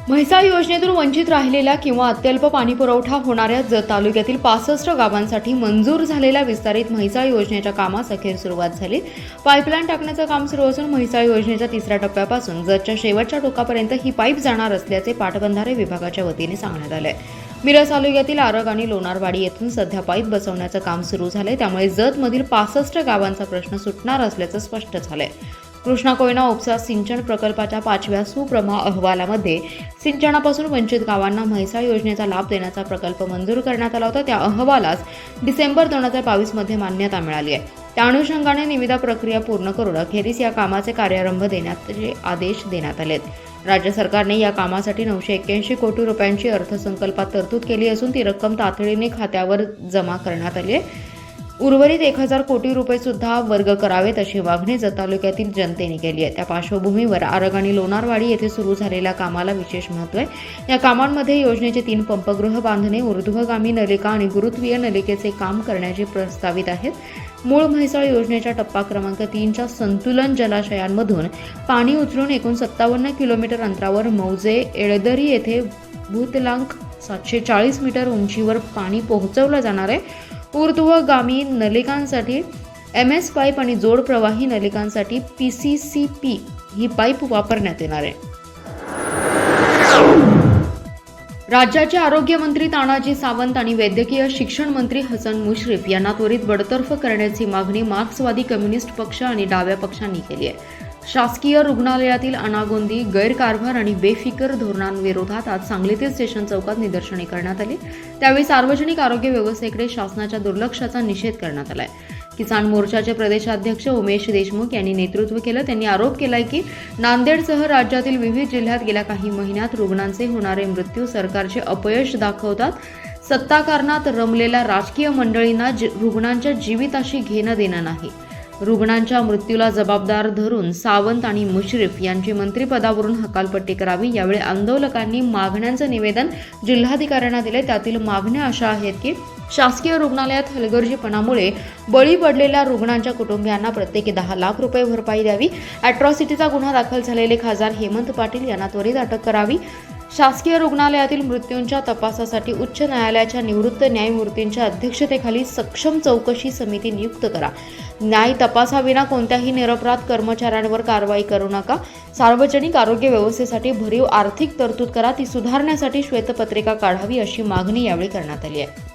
म्हैसाळ योजनेतून वंचित राहिलेल्या किंवा अत्यल्प पाणीपुरवठा होणाऱ्या जत तालुक्यातील 65 गावांसाठी मंजूर झालेल्या विस्तारित म्हैसाळ योजनेच्या कामास अखेर सुरुवात झाली. पाईपलाईन टाकण्याचं काम सुरू असून म्हैसाळ योजनेच्या तिसऱ्या टप्प्यापासून जतच्या शेवटच्या टोकापर्यंत ही पाईप जाणार असल्याचे पाटबंधारे विभागाच्या वतीने सांगण्यात आले. मिरज तालुक्यातील आरग आणि लोणारवाडी येथून सध्या पाईप बसवण्याचं काम सुरू झालंय. त्यामुळे जतमधील 65 गावांचा प्रश्न सुटणार असल्याचं स्पष्ट झालंय. कृष्णा कोयना उपसा सिंचन प्रकल्पाच्या 5व्या सुप्रभा अहवालामध्ये सिंचनापासून वंचित गावांना म्हैसाळ योजनेचा लाभ देण्याचा प्रकल्प मंजूर करण्यात आला होता. त्या अहवालास डिसेंबर 2022 मध्ये मान्यता मिळाली आहे. त्या अनुषंगाने निविदा प्रक्रिया पूर्ण करून अखेरीस या कामाचे कार्यारंभ देण्याचे आदेश देण्यात आलेत. राज्य सरकारने या कामासाठी 981 कोटी रुपयांची अर्थसंकल्पात तरतूद केली असून ती रक्कम तातडीने खात्यावर जमा करण्यात आली आहे. उर्वरित 1000 कोटी रुपये सुद्धा वर्ग करावेत अशी मागणी जत तालुक्यातील जनतेने केली आहे. त्या पार्श्वभूमीवर आरग आणि लोणारवाडी येथे सुरू झालेल्या कामाला विशेष महत्त्व आहे. या कामांमध्ये योजनेचे 3 पंपगृह बांधणे, ऊर्ध्वगामी नलिका आणि गुरुत्वीय नलिकेचे काम करण्याचे प्रस्तावित आहेत. मूळ म्हैसाळ योजनेच्या टप्पा क्रमांक 3च्या संतुलन जलाशयांमधून पाणी उचलून एकूण 57 किलोमीटर अंतरावर मौजे येळदरी येथे भूतलांक 740 मीटर उंचीवर पाणी पोहोचवलं जाणार आहे. ऊर्ध्वगामी नलिकांसाठी MS पाईप आणि जोड प्रवाही नलिकांसाठी PCCP ही पाईप वापरण्यात येणार आहे. राज्याचे आरोग्यमंत्री तानाजी सावंत आणि वैद्यकीय शिक्षण मंत्री हसन मुश्रीफ यांना त्वरित बडतर्फ करण्याची मागणी मार्क्सवादी कम्युनिस्ट पक्ष आणि डाव्या पक्षांनी केली आहे. शासकीय रुग्णालयातील अनागोंदी, गैरकारभार आणि बेफिकर धोरणांविरोधात आज सांगलीतील स्टेशन चौकात निदर्शने करण्यात आली. त्यावेळी सार्वजनिक आरोग्य व्यवस्थेकडे शासनाच्या दुर्लक्षाचा निषेध करण्यात आलाय. किसान मोर्चाचे प्रदेशाध्यक्ष उमेश देशमुख यांनी नेतृत्व केलं. त्यांनी आरोप केलाय की नांदेडसह राज्यातील विविध जिल्ह्यात गेल्या काही महिन्यात रुग्णांचे होणारे मृत्यू सरकारचे अपयश दाखवतात. सत्ताकारणात रमलेल्या राजकीय मंडळींना रुग्णांच्या जीविताशी घेणं देणं नाही. रुग्णांच्या मृत्यूला जबाबदार धरून सावंत आणि मुश्रीफ यांची मंत्रिपदावरून हकालपट्टी करावी. यावेळी आंदोलकांनी मागण्यांचं निवेदन जिल्हाधिकाऱ्यांना दिले. त्यातील मागण्या अशा आहेत की शासकीय रुग्णालयात हलगर्जीपणामुळे बळी पडलेल्या रुग्णांच्या कुटुंबियांना प्रत्येकी 10 लाख रुपये भरपाई द्यावी. अॅट्रॉसिटीचा गुन्हा दाखल झालेले खासदार हेमंत पाटील यांना त्वरित अटक करावी. शासकीय रुग्णालयातील मृत्यूंच्या तपासासाठी उच्च न्यायालयाच्या निवृत्त न्यायमूर्तींच्या अध्यक्षतेखाली सक्षम चौकशी समिती नियुक्त करा. न्याय तपासाविना कोणत्याही निरपराध कर्मचाऱ्यांवर कारवाई करू नका. सार्वजनिक आरोग्य व्यवस्थेसाठी भरीव आर्थिक तरतूद करा. ती सुधारण्यासाठी श्वेतपत्रिका काढावी अशी मागणी यावेळी करण्यात आली आहे.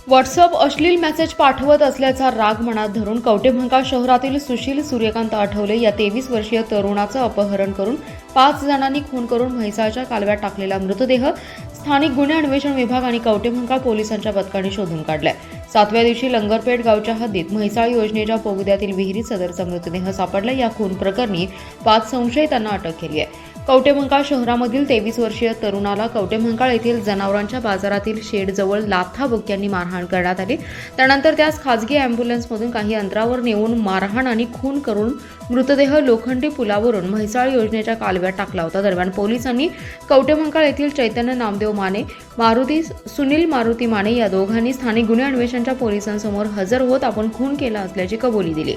व्हॉट्सअप अश्लील मेसेज पाठवत असल्याचा राग मनात धरून कवटेमहांकाळ शहरातील सुशील सूर्यकांत आठवले या 23 वर्षीय तरुणाचं अपहरण करून 5 जणांनी खून करून म्हैसाळच्या कालव्यात टाकलेला मृतदेह स्थानिक गुन्हे अन्वेषण विभाग आणि कवटेमहांकाळ पोलिसांच्या पथकाने शोधून काढलाय. 7व्या दिवशी लंगरपेठ गावच्या हद्दीत म्हैसाळ योजनेच्या बोगद्यातील विहिरीत सदरचा मृतदेह सापडला. या खून प्रकरणी 5 संशयितांना अटक केली आहे. कवटेमहांकाळ शहरामधील 23 वर्षीय तरुणाला कवटेमहांकाळ येथील जनावरांच्या बाजारातील शेडजवळ लाथाबुक्क्यांनी मारहाण करण्यात आली. त्यानंतर त्यास खासगी अँब्युलन्समधून काही अंतरावर नेऊन मारहाण आणि खून करून मृतदेह लोखंडी पुलावरून म्हैसाळ योजनेच्या कालव्यात टाकला होता. दरम्यान पोलिसांनी कवटेमहांकाळ येथील चैतन्य नामदेव माने, सुनील मारुती माने या दोघांनी स्थानिक गुन्हे अन्वेषणच्या पोलिसांसमोर हजर होत आपण खून केला असल्याची कबुली दिली.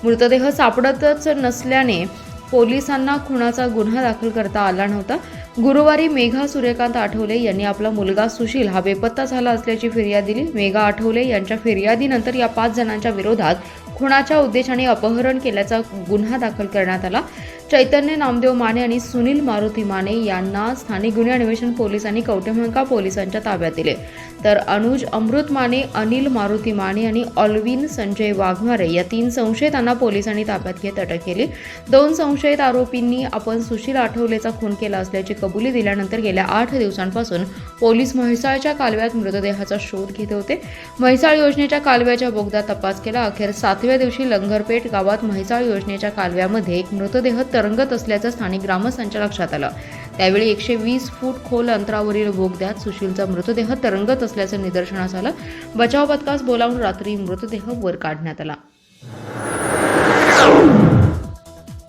मृतदेह सापडतच नसल्याने पोलिसांना खुनाचा गुन्हा दाखल करता आला नव्हता. गुरुवारी मेघा सूर्यकांत आठवले यांनी आपला मुलगा सुशील हा बेपत्ता झाला असल्याची फिर्याद दिली. मेघा आठवले यांच्या फिर्यादीनंतर या 5 जणांच्या विरोधात खुनाच्या उद्देशाने अपहरण केल्याचा गुन्हा दाखल करण्यात आला. चैतन्य नामदेव माने आणि सुनील मारुती माने यांना स्थानिक गुन्हे अन्वेषण पोलिसांनी कवटेमहांकाळ पोलिसांच्या ताब्यात दिले. तर अनुज अमृत माने, अनिल मारुती माने आणि ऑल्विन संजय वाघमारे या 3 संशयितांना पोलिसांनी ताब्यात घेत अटक केली. 2 संशयित आरोपींनी आपण सुशील आठवलेचा खून केला असल्याची कबुली दिल्यानंतर गेल्या 8 दिवसांपासून पोलीस म्हैसाळच्या कालव्यात मृतदेहाचा शोध घेत होते. म्हैसाळ योजनेच्या कालव्याच्या बोगद्यात तपास केला. अखेर 7व्या दिवशी लंगरपेठ गावात म्हैसाळ योजनेच्या कालव्यामध्ये एक मृतदेह तरंगत असल्याचं स्थानिक ग्रामस्थांच्या लक्षात आलं. त्यावेळी 120 फूट खोल अंतरावरील बोगद्यात सुशीलचा मृतदेह तरंगत असल्याचं निदर्शनास आलं. बचाव पथकास बोलावून रात्री मृतदेह वर काढण्यात आला.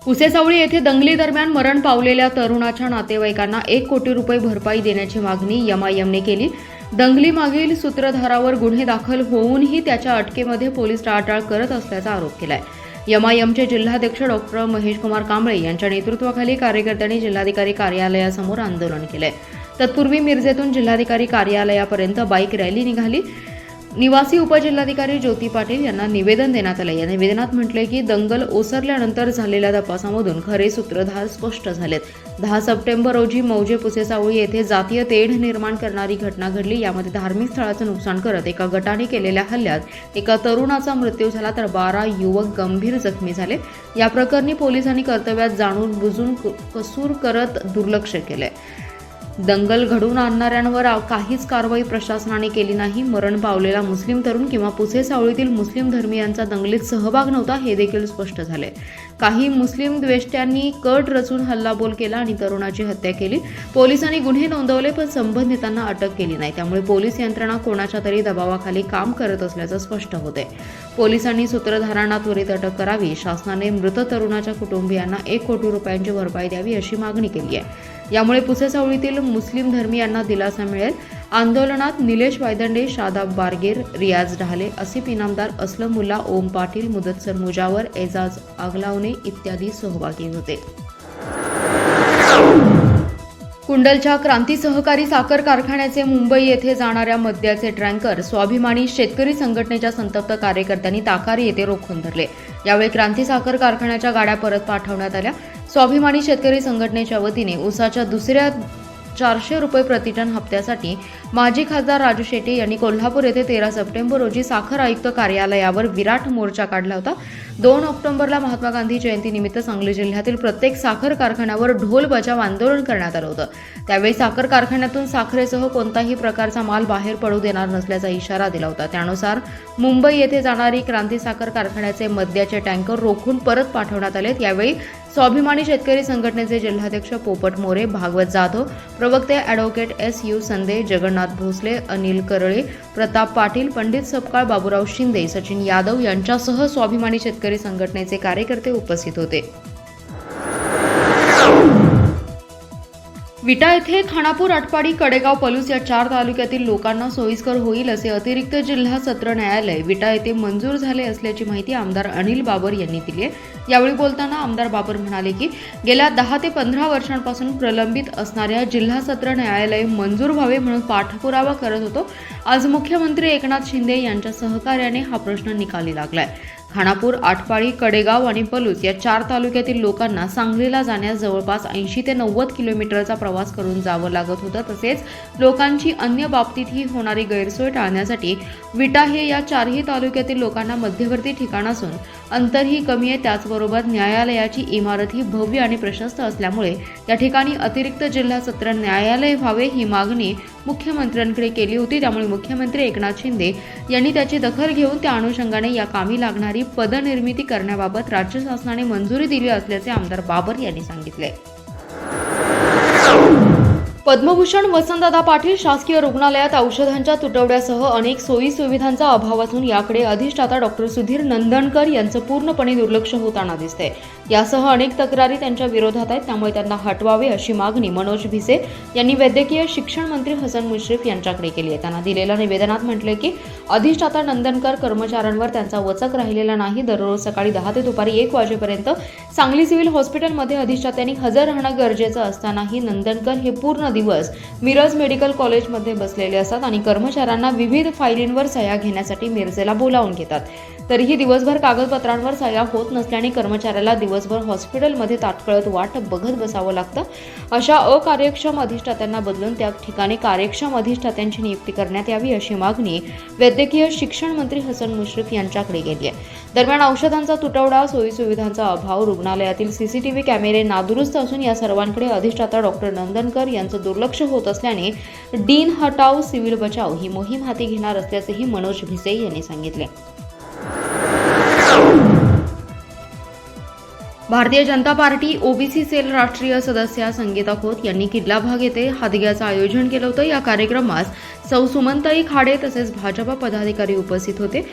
पुसेसावळी येथे दंगली दरम्यान मरण पावलेल्या तरुणाच्या नातेवाईकांना 1 कोटी रुपये भरपाई देण्याची मागणी MIMने केली. दंगलीमागील सूत्रधारावर गुन्हे दाखल होऊनही त्याच्या अटकेमध्ये पोलीस टाळाटाळ करत असल्याचा आरोप केलाय. एमआयएमचे जिल्हाध्यक्ष डॉक्टर महेश कुमार कांबळे यांच्या नेतृत्वाखाली कार्यकर्त्यांनी जिल्हाधिकारी कार्यालयासमोर आंदोलन केले। तत्पूर्वी मिरजेतून जिल्हाधिकारी कार्यालयापर्यंत बाईक रॅली निघाली। निवासी उपजिल्हाधिकारी ज्योती पाटील यांना निवेदन देण्यात आले। या निवेदनात म्हटले की दंगल ओसरल्यानंतर झालेल्या तपासामधून खरे सूत्रधार स्पष्ट झालेत। 10 सप्टेंबर रोजी मौजे पुसेसावळी येथे जातीय तेढ निर्माण करणारी घटना घडली। यामध्ये धार्मिक स्थळाचं नुकसान करत एका गटाने केलेल्या हल्ल्यात एका तरुणाचा मृत्यू झाला तर 12 युवक गंभीर जखमी झाले। या प्रकरणी पोलिसांनी कर्तव्यात जाणून बुजून कसूर करत दुर्लक्ष केले। दंगल घडवून आणणाऱ्यांवर काहीच कारवाई प्रशासनाने केली नाही। मरण पावलेला मुस्लिम तरुण किंवा पुसेसावळीतील मुस्लिम धर्मीयांचा दंगलीत सहभाग नव्हता हे देखील स्पष्ट झाले। काही मुस्लिम द्वेष्ट्यांनी कट रचून हल्लाबोल केला आणि तरुणाची हत्या केली। पोलिसांनी गुन्हे नोंदवले पण संबंधितांना अटक केली नाही। त्यामुळे पोलीस यंत्रणा कोणाच्या तरी दबावाखाली काम करत असल्याचं स्पष्ट होते। पोलिसांनी सूत्रधारांना त्वरित अटक करावी। शासनाने मृत तरुणाच्या कुटुंबियांना 1 कोटी रुपयांची भरपाई द्यावी अशी मागणी केली आहे। यामुळे पुसेसावळीतील मुस्लिम धर्मीयांना दिलासा मिळेल। आंदोलनात निलेश वायदंडे, शादाब बारगेर, रियाज ढाले, आसिफ इनामदार, असलम मुल्ला, ओम पाटील, मुदत्सर मुजावर, एजाज आगलावणे इत्यादी सहभागी होते। कुंडलच्या क्रांती सहकारी साखर कारखान्याचे मुंबई येथे जाणाऱ्या मद्याचे टँकर स्वाभिमानी शेतकरी संघटनेच्या संतप्त कार्यकर्त्यांनी ताकारी येथे रोखून धरले। यावेळी क्रांती साखर कारखान्याच्या गाड्या परत पाठवण्यात आल्या। स्वाभिमानी शेतकरी संघटनेच्या वतीने ऊसाच्या दुसऱ्या 400 रुपये प्रतिटन हप्त्यासाठी माजी खासदार राजू शेट्टी यांनी कोल्हापूर येथे 13 सप्टेंबर रोजी साखर आयुक्त कार्यालयावर विराट मोर्चा काढला होता। 2 ऑक्टोबरला महात्मा गांधी जयंतीनिमित्त सांगली जिल्ह्यातील प्रत्येक साखर कारखान्यावर ढोल बजाव आंदोलन करण्यात आलं होतं। त्यावेळी साखर कारखान्यातून साखरेसह कोणताही प्रकारचा माल बाहेर पडू देणार नसल्याचा इशारा दिला होता। त्यानुसार मुंबई येथे जाणारी क्रांती साखर कारखान्याचे मद्याचे टँकर रोखून परत पाठवण्यात आले। यावेळी स्वाभिमानी शेतकरी संघटनेचे जिल्हाध्यक्ष पोपट मोरे, भागवत जाधव, प्रवक्ते ॲडव्होकेट SU संदे, जगन्नाथ भोसले, अनिल करळे, प्रताप पाटील, पंडित सपकाळ, बाबूराव शिंदे, सचिन यादव यांच्यासह स्वाभिमानी शेतकरी संघटनेचे कार्यकर्ते उपस्थित होते। विटा येथे खानापूर, आटपाडी, कडेगाव, पलूस या 4 तालुक्यातील लोकांना सोयीस्कर होईल असे अतिरिक्त जिल्हा सत्र न्यायालय विटा येथे मंजूर झाले असल्याची माहिती आमदार अनिल बाबर यांनी दिली आहे। यावेळी बोलताना आमदार बाबर म्हणाले की गेल्या 10 ते 15 वर्षांपासून प्रलंबित असणाऱ्या जिल्हा सत्र न्यायालय मंजूर व्हावे म्हणून पाठपुरावा करत होतो। आज मुख्यमंत्री एकनाथ शिंदे यांच्या सहकार्याने हा प्रश्न निकाली लागलाय। खानापूर, आटपाडी, कडेगाव आणि पलूस या 4 तालुक्यातील लोकांना सांगलीला जाण्यास जवळपास 80 ते 90 किलोमीटरचा प्रवास करून जावं लागत होतं। तसेच लोकांची अन्य बाबतीतही होणारी गैरसोय टाळण्यासाठी विटा हे या 4ही तालुक्यातील लोकांना मध्यवर्ती ठिकाण असून अंतरही कमी आहे। त्याचबरोबर न्यायालयाची इमारत ही भव्य आणि प्रशस्त असल्यामुळे या ठिकाणी अतिरिक्त जिल्हा सत्र न्यायालय व्हावे ही मागणी मुख्यमंत्र्यांकडे केली होती। त्यामुळे मुख्यमंत्री एकनाथ शिंदे यांनी त्याची दखल घेऊन त्या अनुषंगाने या कामी लागणारी पदनिर्मिती करण्याबाबत राज्य शासनाने मंजुरी दिली असल्याचे आमदार बाबर यांनी सांगितले। पद्मभूषण वसंतदादा पाटील शासकीय रुग्णालयात औषधांच्या तुटवड्यासह अनेक सोयी सुविधांचा अभाव असून याकडे अधिष्ठाता डॉक्टर सुधीर नंदनकर यांचं पूर्णपणे दुर्लक्ष होताना दिसते। यासह अनेक तक्रारी त्यांच्या विरोधात आहेत, त्यामुळे त्यांना हटवावे अशी मागणी मनोज भिसे यांनी वैद्यकीय शिक्षण मंत्री हसन मुश्रीफ यांच्याकडे केली आहे। त्यांना दिलेल्या निवेदनात म्हटले की अधिष्ठाता नंदनकर कर्मचाऱ्यांवर त्यांचा वचक राहिलेला नाही। दररोज सकाळी 10 ते दुपारी 1 वाजेपर्यंत सांगली सिव्हिल हॉस्पिटलमध्ये अधिष्ठात्यांनी हजर राहणं गरजेचं असतानाही नंदनकर हे पूर्ण दिवस मिरज मेडिकल कॉलेजमध्ये बसलेले असतात आणि कर्मचाऱ्यांना विविध फायलींवर सह्या घेण्यासाठी मिरजेला बोलावून घेतात। तरीही दिवसभर कागदपत्रांवर सह्या होत नसल्याने कर्मचाऱ्याला दिवसभर हॉस्पिटलमध्ये ताटकळत वाट बघत बसावं लागतं। अशा अकार्यक्षम अधिष्ठात्यांना बदलून त्या ठिकाणी कार्यक्षम अधिष्ठात्यांची नियुक्ती करण्यात यावी अशी मागणी वैद्यकीय शिक्षण मंत्री हसन मुश्रीफ यांच्याकडे गेली आहे। दरम्यान औषधांचा तुटवडा, सोयी सुविधांचा अभाव, रुग्णालयातील CCTV कॅमेरे नादुरुस्त असून या सर्वांकडे अधिष्ठाता डॉक्टर नंदनकर यांचं दुर्लक्ष होत असल्याने डीन हटाव सिव्हिल बचाव ही मोहीम हाती घेणार असल्याचेही मनोज भिसे यांनी सांगितले। Bharatiya Janata party OBC sale राष्ट्रीय सदस्या संगीता खोत यांनी किल्ला भाग येथे हादग्याचं आयोजन केलं होतं। या कार्यक्रमास सौ सुमनताई खाडे तसेच भाजप पदाधिकारी उपस्थित होते।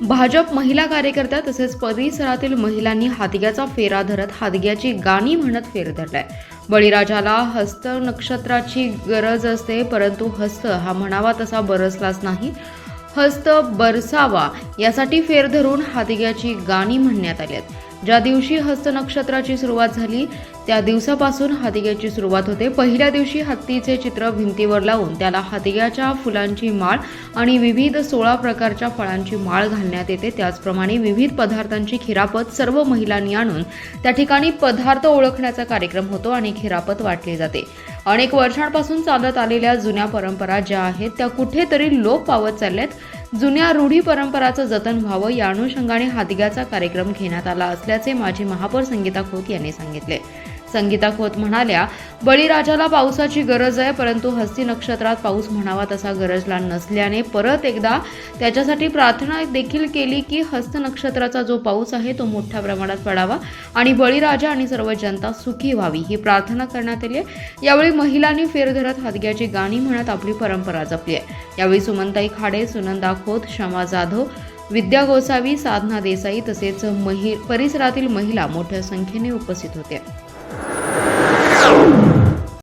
भाजप महिला कार्यकर्त्या तसेच परिसरातील महिलांनी हादग्याचा फेरा धरत हादग्याची गाणी म्हणत फेर धरलाय। बळीराजाला हस्त नक्षत्राची गरज असते, परंतु हस्त हा म्हणावा तसा बरसलाच नाही, हस्त बरसावा यासाठी फेर धरून हादग्याची गाणी म्हणण्यात आली आहेत। ज्या दिवशी हस्त नक्षत्राची सुरुवात झाली त्या दिवसापासून हातिग्याची सुरुवात होते. पहिल्या दिवशी हत्तीचे चित्र भिंतीवर लावून त्याला हातिग्याच्या फुलांची माळ आणि विविध 16 प्रकारच्या फळांची माळ घालण्यात येते. त्याचप्रमाणे विविध पदार्थांची खिरापत सर्व महिलांनी आणून त्या ठिकाणी पदार्थ ओळखण्याचा कार्यक्रम होतो आणि खिरापत वाटली जाते. अनेक वर्षांपासून चालत आलेल्या जुन्या परंपरा ज्या आहेत त्या कुठेतरी लोप पावत चालल्यात. जुन्या रूढी परंपराचं जतन व्हावं या अनुषंगाने हातिग्याचा कार्यक्रम घेण्यात आला असल्याचे माजी महापौर संगीता खोत यांनी सांगितले. संगीता खोत म्हणाल्या, बळीराजाला पावसाची गरज आहे, परंतु हस्ती नक्षत्रात पाऊस म्हणावा तसा गरजला नसल्याने परत एकदा त्याच्यासाठी प्रार्थना देखील केली की हस्त नक्षत्राचा जो पाऊस आहे तो मोठ्या प्रमाणात पडावा आणि बळीराजा आणि सर्व जनता सुखी व्हावी ही प्रार्थना करण्यात आली. यावेळी महिलांनी फेर धरत हातिग्याची गाणी म्हणत आपली परंपरा जपली आहे. यावेळी सुमनताई खाडे, सुनंदा खोत, क्षमा जाधव, विद्या गोसावी, साधना देसाई तसेच परिसरातील महिला मोठ्या संख्येने उपस्थित होत्या.